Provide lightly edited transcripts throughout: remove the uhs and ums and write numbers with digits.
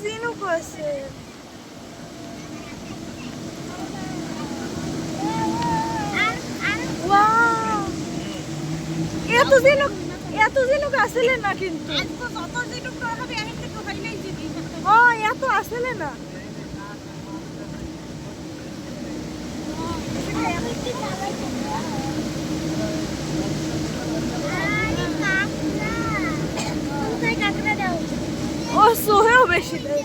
জিনুক আছে। এত জিনুক আসলে না কিন্তু এত আসলে না। ও সোহেও বেশি দেয়।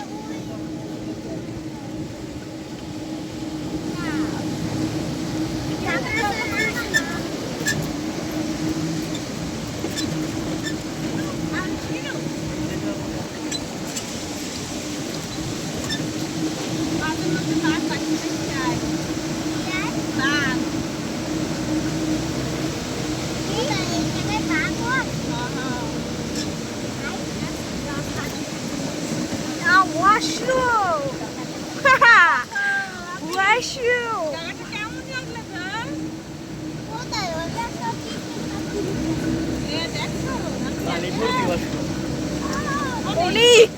অনেক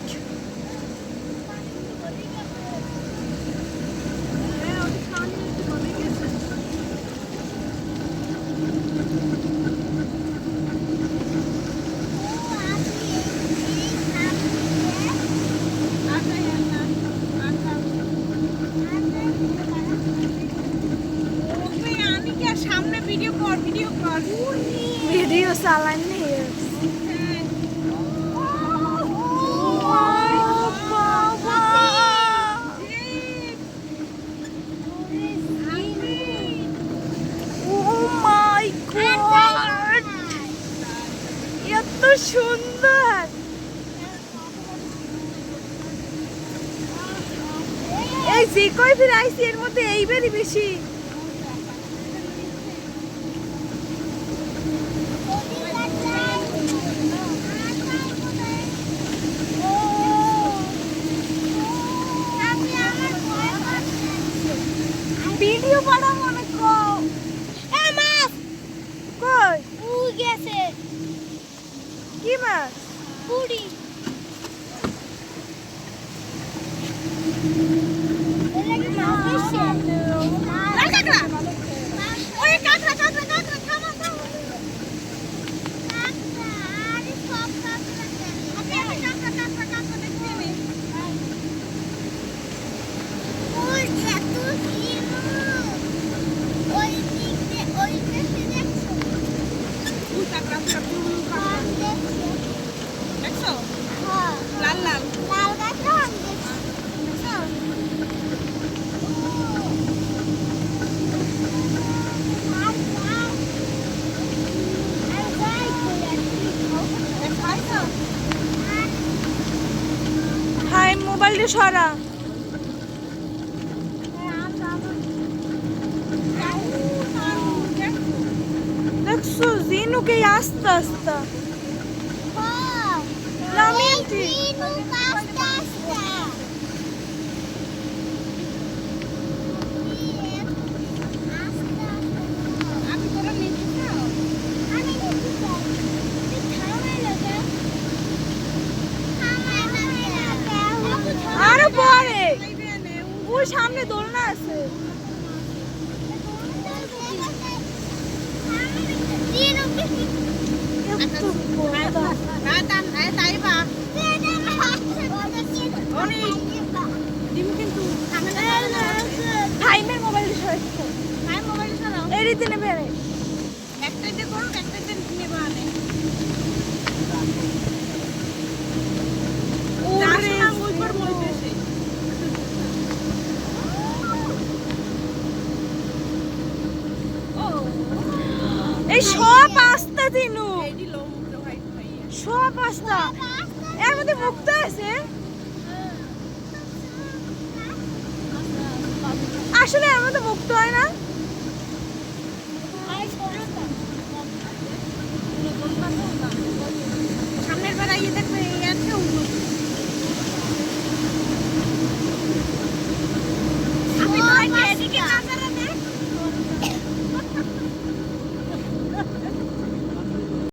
সামনে ভিডিও কর ভিডিও চালানি এত সুন্দর। এই যে কই ফিরাইছি এর মধ্যে এইবারই বেশি। ভিডিও বাড়া মনে কর মাছ কই গেছে। কি মাছ? পুরি। লাল লাল লাল গাছ হাই মোবাইলটা সরা। দেখছো জিনুকে আস্তে আস্তে আরো পরে ওই সামনে দোলনা আছে। টাইমের মোবাইল এড়িতে নেবে একটাইতে করুন একটাইতে নেবে আনে এই সব পাস্তা দিনু সব পাস্তা এর মধ্যে মুক্ত আছে। আসলে এর মধ্যে মুক্ত হয় না।